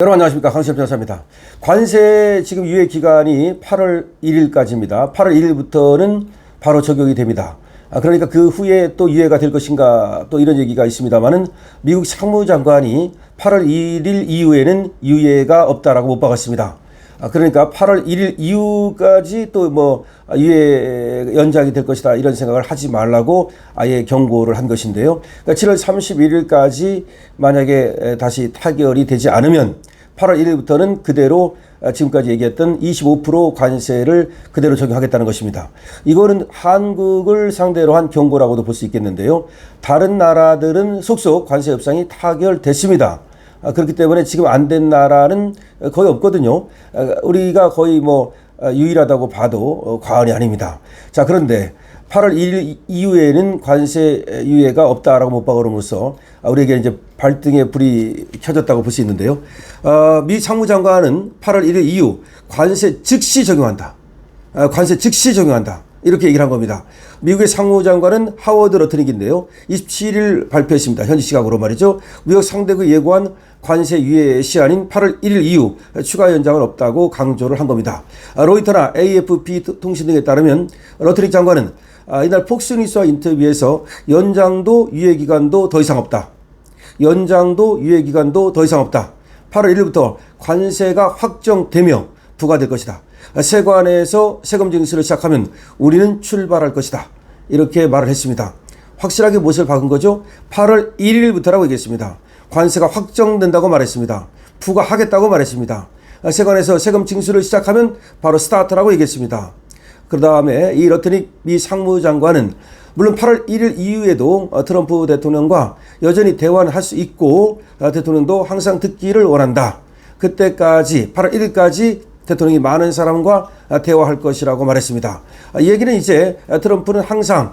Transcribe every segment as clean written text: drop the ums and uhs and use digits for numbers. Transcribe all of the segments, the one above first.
여러분 안녕하십니까, 강시엽 변호사입니다. 관세 지금 유예 기간이 8월 1일까지입니다. 8월 1일부터는 바로 적용이 됩니다. 그러니까 그 후에 또 유예가 될 것인가, 또 이런 얘기가 있습니다만은 미국 상무장관이 8월 1일 이후에는 유예가 없다라고 못 박았습니다. 그러니까 8월 1일 이후까지 또 뭐 유예 연장이 될 것이다, 이런 생각을 하지 말라고 아예 경고를 한 것인데요. 그러니까 7월 31일까지 만약에 다시 타결이 되지 않으면 8월 1일부터는 그대로 지금까지 얘기했던 25% 관세를 그대로 적용하겠다는 것입니다. 이거는 한국을 상대로 한 경고라고도 볼 수 있겠는데요. 다른 나라들은 속속 관세 협상이 타결됐습니다. 그렇기 때문에 지금 안 된 나라는 거의 없거든요. 우리가 거의 뭐 유일하다고 봐도 과언이 아닙니다. 자, 그런데 8월 1일 이후에는 관세 유예가 없다라고 못 박음으로써 우리에게 이제 발등에 불이 켜졌다고 볼 수 있는데요. 미 상무장관은 8월 1일 이후 관세 즉시 적용한다. 관세 즉시 적용한다, 이렇게 얘기를 한 겁니다. 미국의 상무장관은 하워드 러트닉인데요. 27일 발표했습니다. 현지 시각으로 말이죠. 무역 상대국 예고한 관세 유예 시한인 8월 1일 이후 추가 연장은 없다고 강조를 한 겁니다. 로이터나 AFP 통신 등에 따르면 러트닉 장관은 이날 폭스뉴스와 인터뷰에서 연장도 유예기간도 더 이상 없다. 연장도 유예기간도 더 이상 없다. 8월 1일부터 관세가 확정되며 부과될 것이다. 세관에서 세금 징수를 시작하면 우리는 출발할 것이다, 이렇게 말을 했습니다. 확실하게 무엇을 박은 거죠? 8월 1일부터라고 얘기했습니다. 관세가 확정된다고 말했습니다. 부과하겠다고 말했습니다. 세관에서 세금 징수를 시작하면 바로 스타트라고 얘기했습니다. 그 다음에 이 러트닉 미 상무장관은 물론 8월 1일 이후에도 트럼프 대통령과 여전히 대화는 할 수 있고 대통령도 항상 듣기를 원한다. 그때까지 8월 1일까지 대통령이 많은 사람과 대화할 것이라고 말했습니다. 이 얘기는 이제 트럼프는 항상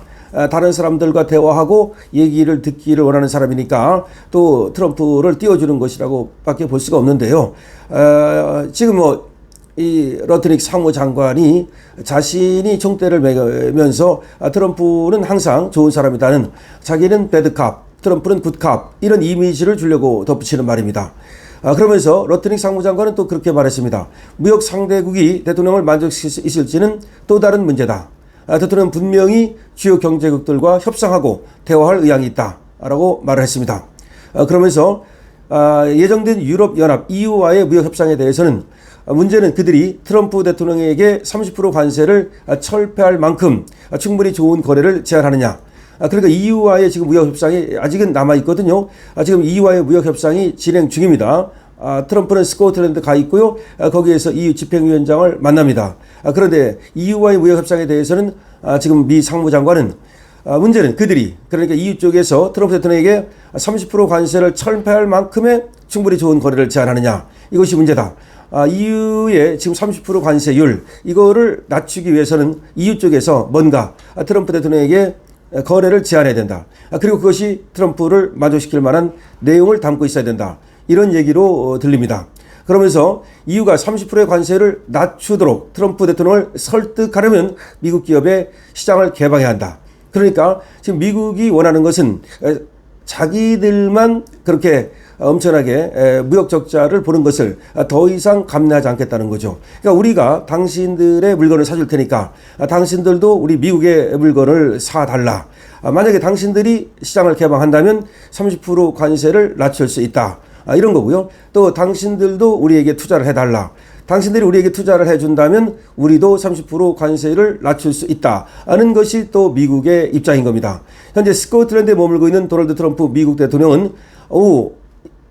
다른 사람들과 대화하고 얘기를 듣기를 원하는 사람이니까 또 트럼프를 띄워주는 것이라고 밖에 볼 수가 없는데요. 지금 이 러트닉 상무장관이 자신이 총대를 매면서 트럼프는 항상 좋은 사람이다는, 자기는 배드캅, 트럼프는 굿캅, 이런 이미지를 주려고 덧붙이는 말입니다. 그러면서 러트닉 상무장관은 또 그렇게 말했습니다. 무역 상대국이 대통령을 만족시킬 수 있을지는 또 다른 문제다. 대통령은 분명히 주요 경제국들과 협상하고 대화할 의향이 있다라고 말을 했습니다. 그러면서 예정된 유럽연합 EU와의 무역 협상에 대해서는 문제는 그들이 트럼프 대통령에게 30% 관세를 철폐할 만큼 충분히 좋은 거래를 제안하느냐. 그러니까 EU와의 지금 무역 협상이 아직은 남아 있거든요. 지금 EU와의 무역 협상이 진행 중입니다. 트럼프는 스코틀랜드 가 있고요. 거기에서 EU 집행위원장을 만납니다. 그런데 EU와의 무역 협상에 대해서는 지금 미 상무장관은 문제는 그들이, 그러니까 EU 쪽에서 트럼프 대통령에게 30% 관세를 철폐할 만큼의 충분히 좋은 거래를 제안하느냐, 이것이 문제다. EU의 지금 30% 관세율, 이거를 낮추기 위해서는 EU 쪽에서 뭔가 트럼프 대통령에게 거래를 제한해야 된다. 그리고 그것이 트럼프를 만족시킬 만한 내용을 담고 있어야 된다, 이런 얘기로 들립니다. 그러면서 EU가 30%의 관세를 낮추도록 트럼프 대통령을 설득하려면 미국 기업의 시장을 개방해야 한다. 그러니까 지금 미국이 원하는 것은 자기들만 그렇게 엄청나게 무역 적자를 보는 것을 더 이상 감내하지 않겠다는 거죠. 그러니까 우리가 당신들의 물건을 사줄 테니까 당신들도 우리 미국의 물건을 사달라. 만약에 당신들이 시장을 개방한다면 30% 관세를 낮출 수 있다, 이런 거고요. 또 당신들도 우리에게 투자를 해달라. 당신들이 우리에게 투자를 해준다면 우리도 30% 관세를 낮출 수 있다는 것이 또 미국의 입장인 겁니다. 현재 스코틀랜드에 머물고 있는 도널드 트럼프 미국 대통령은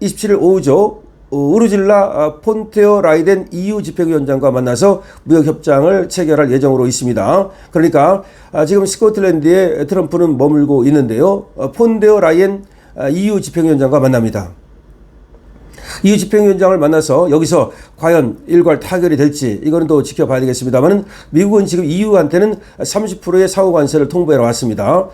27일 오후죠. 우르질라 폰테어 라이덴 EU 집행위원장과 만나서 무역협정을 체결할 예정으로 있습니다. 그러니까 지금 스코틀랜드에 트럼프는 머물고 있는데요. 폰데어 라이엔 EU 집행위원장과 만납니다. EU 집행위원장을 만나서 여기서 과연 일괄 타결이 될지, 이거는 또 지켜봐야 되겠습니다만, 미국은 지금 EU한테는 30%의 상호 관세를 통보해 왔습니다.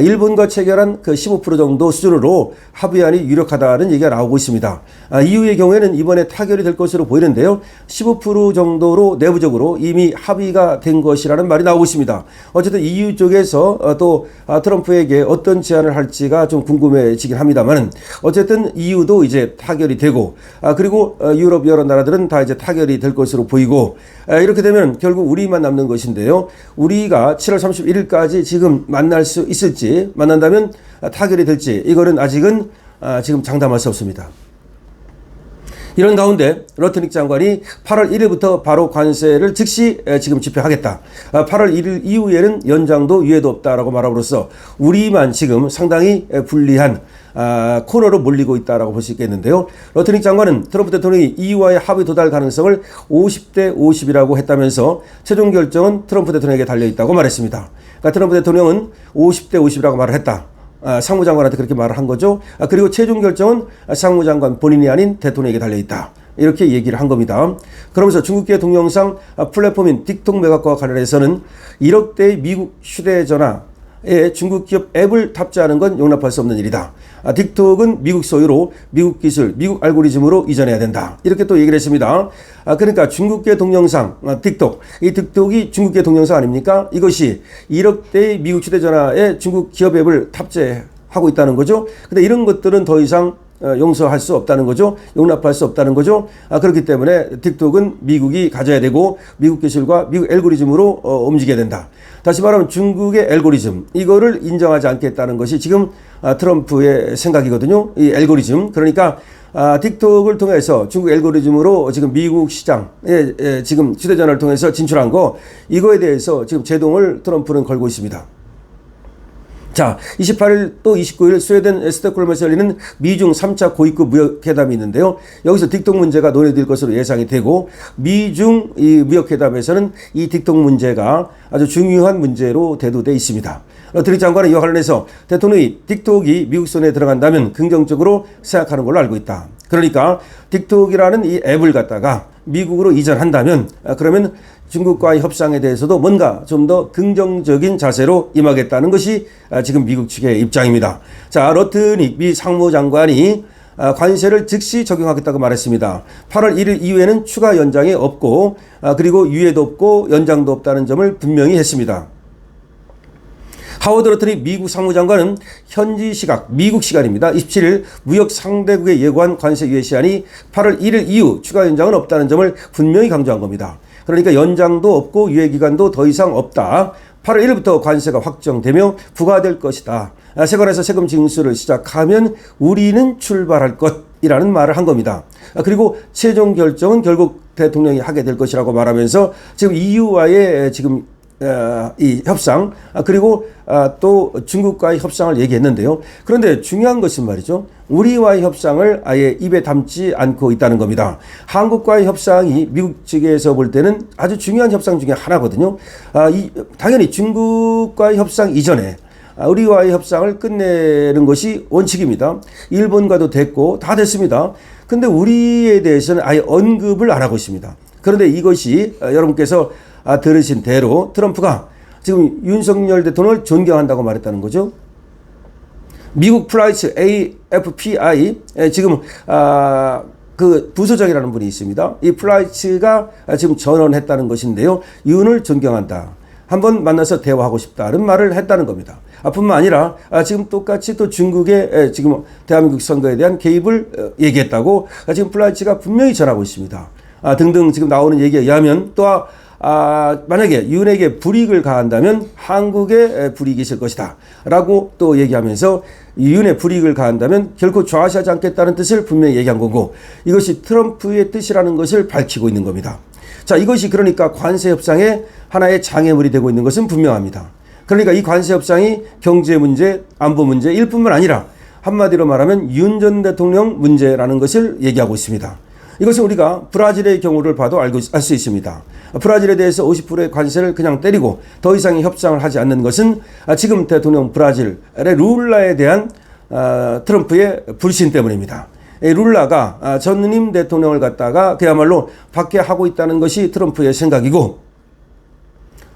일본과 체결한 그 15% 정도 수준으로 합의안이 유력하다는 얘기가 나오고 있습니다. EU의 경우에는 이번에 타결이 될 것으로 보이는데요. 15% 정도로 내부적으로 이미 합의가 된 것이라는 말이 나오고 있습니다. 어쨌든 EU 쪽에서 또 트럼프에게 어떤 제안을 할지가 좀 궁금해지긴 합니다만, 어쨌든 EU도 이제 타결이 되고 보이고, 그리고 유럽 여러 나라들은 다 이제 타결이 될 것으로 보이고, 이렇게 되면 결국 우리만 남는 것인데요. 우리가 7월 31일까지 지금 만날 수 있을지, 만난다면 타결이 될지, 이거는 아직은 지금 장담할 수 없습니다. 이런 가운데 러트닉 장관이 8월 1일부터 바로 관세를 즉시 지금 집행하겠다. 8월 1일 이후에는 연장도 유예도 없다라고 말함으로써 우리만 지금 상당히 불리한 코너로 몰리고 있다라고 볼 수 있겠는데요. 러트닉 장관은 트럼프 대통령이 EU와의 합의 도달 가능성을 50대 50이라고 했다면서 최종 결정은 트럼프 대통령에게 달려있다고 말했습니다. 그러니까 트럼프 대통령은 50대 50이라고 말을 했다. 상무장관한테 그렇게 말을 한 거죠. 그리고 최종 결정은 상무장관 본인이 아닌 대통령에게 달려있다. 이렇게 얘기를 한 겁니다. 그러면서 중국계 동영상 플랫폼인 틱톡 매각과 관련해서는 1억 대의 미국 휴대전화에 중국 기업 앱을 탑재하는 건 용납할 수 없는 일이다. 틱톡은 미국 소유로 미국 기술, 미국 알고리즘으로 이전해야 된다. 이렇게 또 얘기를 했습니다. 그러니까 중국계 동영상 틱톡, 이 틱톡이 중국계 동영상 아닙니까? 이것이 1억 대의 미국 휴대전화에 중국 기업 앱을 탑재하고 있다는 거죠. 근데 이런 것들은 더 이상 용서할 수 없다는 거죠. 용납할 수 없다는 거죠. 그렇기 때문에 틱톡은 미국이 가져야 되고 미국 기술과 미국 알고리즘으로 움직여야 된다. 다시 말하면 중국의 알고리즘, 이거를 인정하지 않겠다는 것이 지금 트럼프의 생각이거든요. 이 알고리즘. 그러니까 틱톡을 통해서 중국 알고리즘으로 지금 미국 시장에 지금 휴대전화를 통해서 진출한 거, 이거에 대해서 지금 제동을 트럼프는 걸고 있습니다. 자, 28일 또 29일 스웨덴 스톡홀름에서 열리는 미중 3차 고위급 무역회담이 있는데요. 여기서 틱톡 문제가 논의될 것으로 예상이 되고, 미중 이 무역회담에서는 이 틱톡 문제가 아주 중요한 문제로 대두되어 있습니다. 러트닉 장관은 이와 관련해서 대통령이 틱톡이 미국 손에 들어간다면 긍정적으로 생각하는 걸로 알고 있다. 그러니까 틱톡이라는 이 앱을 갖다가 미국으로 이전한다면 그러면 중국과의 협상에 대해서도 뭔가 좀 더 긍정적인 자세로 임하겠다는 것이 지금 미국 측의 입장입니다. 자, 러트닉 미 상무장관이 관세를 즉시 적용하겠다고 말했습니다. 8월 1일 이후에는 추가 연장이 없고 그리고 유예도 없고 연장도 없다는 점을 분명히 했습니다. 하워드 러트닉 미국 상무장관은 현지 시각, 미국 시간입니다. 27일 무역 상대국에 예고한 관세 유예 시한이 8월 1일 이후 추가 연장은 없다는 점을 분명히 강조한 겁니다. 그러니까 연장도 없고 유예 기간도 더 이상 없다. 8월 1일부터 관세가 확정되며 부과될 것이다. 세관에서 세금 징수를 시작하면 우리는 출발할 것이라는 말을 한 겁니다. 그리고 최종 결정은 결국 대통령이 하게 될 것이라고 말하면서 지금 EU와의 지금 이 협상, 그리고 또 중국과의 협상을 얘기했는데요. 그런데 중요한 것은 말이죠, 우리와의 협상을 아예 입에 담지 않고 있다는 겁니다. 한국과의 협상이 미국 측에서 볼 때는 아주 중요한 협상 중에 하나거든요. 당연히 중국과의 협상 이전에 우리와의 협상을 끝내는 것이 원칙입니다. 일본과도 됐고 다 됐습니다. 근데 우리에 대해서는 아예 언급을 안 하고 있습니다. 그런데 이것이 여러분께서 들으신 대로 트럼프가 지금 윤석열 대통령을 존경한다고 말했다는 거죠. 미국 플라이츠 AFPI 지금 그 부소장이라는 분이 있습니다. 이 플라이츠가 지금 전언했다는 것인데요. 윤을 존경한다. 한번 만나서 대화하고 싶다는 말을 했다는 겁니다. 뿐만 아니라 지금 똑같이 또 중국의 지금 대한민국 선거에 대한 개입을 얘기했다고 지금 플라이츠가 분명히 전하고 있습니다. 등등 지금 나오는 얘기에 의하면 또 만약에 윤에게 불이익을 가한다면 한국에 불이익이 있을 것이다 라고 또 얘기하면서 윤에 불이익을 가한다면 결코 좌시하지 않겠다는 뜻을 분명히 얘기한 거고, 이것이 트럼프의 뜻이라는 것을 밝히고 있는 겁니다. 자, 이것이 그러니까 관세 협상의 하나의 장애물이 되고 있는 것은 분명합니다. 그러니까 이 관세 협상이 경제 문제, 안보 문제일 뿐만 아니라 한마디로 말하면 윤 전 대통령 문제라는 것을 얘기하고 있습니다. 이것은 우리가 브라질의 경우를 봐도 알 수 있습니다. 브라질에 대해서 50%의 관세를 그냥 때리고 더 이상의 협상을 하지 않는 것은 지금 대통령 브라질의 룰라에 대한 트럼프의 불신 때문입니다. 룰라가 전임 대통령을 갖다가 그야말로 박해하고 있다는 것이 트럼프의 생각이고,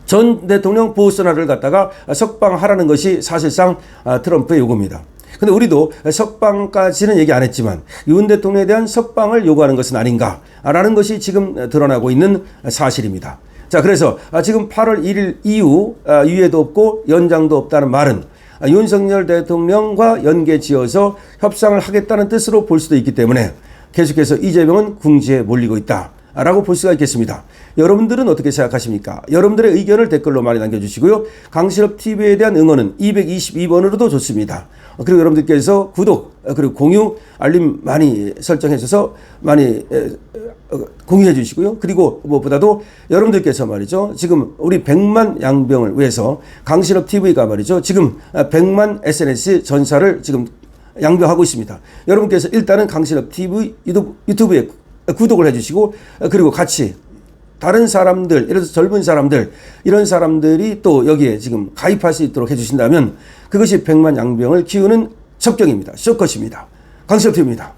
전 대통령 보우소나를 갖다가 석방하라는 것이 사실상 트럼프의 요구입니다. 근데 우리도 석방까지는 얘기 안 했지만 윤 대통령에 대한 석방을 요구하는 것은 아닌가라는 것이 지금 드러나고 있는 사실입니다. 자, 그래서 지금 8월 1일 이후 유예도 없고 연장도 없다는 말은 윤석열 대통령과 연계 지어서 협상을 하겠다는 뜻으로 볼 수도 있기 때문에 계속해서 이재명은 궁지에 몰리고 있다 라고 볼 수가 있겠습니다. 여러분들은 어떻게 생각하십니까? 여러분들의 의견을 댓글로 많이 남겨주시고요. 강신업TV에 대한 응원은 222번으로도 좋습니다. 그리고 여러분들께서 구독 그리고 공유 알림 많이 설정해 주셔서 많이 공유해 주시고요. 그리고 무엇보다도 여러분들께서 말이죠. 지금 우리 100만 양병을 위해서 강신업TV가 말이죠. 지금 100만 SNS 전사를 지금 양병하고 있습니다. 여러분께서 일단은 강신업TV 유튜브에 구독을 해주시고 그리고 같이 다른 사람들, 예를 들어서 젊은 사람들 이런 사람들이 또 여기에 지금 가입할 수 있도록 해주신다면 그것이 100만 양병을 키우는 첩경입니다. 쇼컷입니다. 강신업TV입니다.